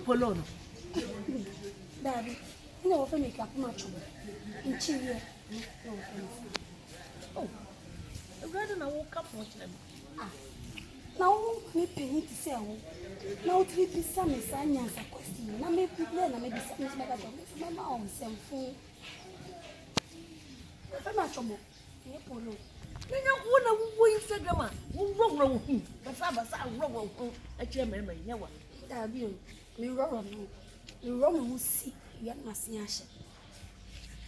polo no. Daddy, you know what make up much in Chile. Oh. Rather than woke up for them. Now, me penny to sell. Now, 3% is an answer question. Now, maybe then I may be something like my mom, some food. I'm not trouble. Polo. You know, one Instagram, who wrong him, but I'm wrong a chairman, no one. Daddy, me wrong. You wrong who see, you must see us.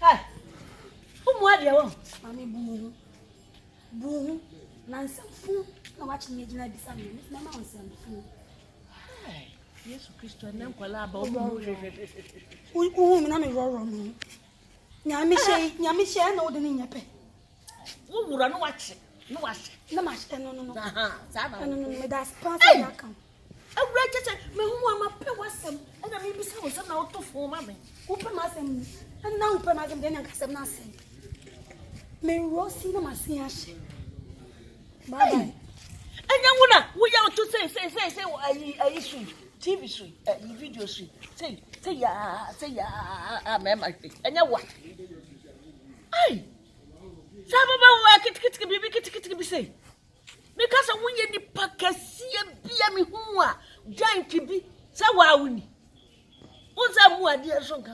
Hi. Whom what you want? Mammy boom. Boom. Nancy food. No watching me, I be some minutes. My mom sent food. Yes, Christian, and Collabo. Woman, I'm a wrong. Yamisha, no, the ninja pay. Who would I watch it? No, watch No, much, no, that's passing. I read me who am a pay was some, and I may be some out to form mammy. Open my and now open my then I can nothing. May Rosie no must see us. Bye. And young woman, we are to say, I issue TV street, video street. Say, ma'am, and you what? Aye. Some of our work say. Because I win the packet, be me who are giant to be. So, why wouldn't you? What's that more dear song?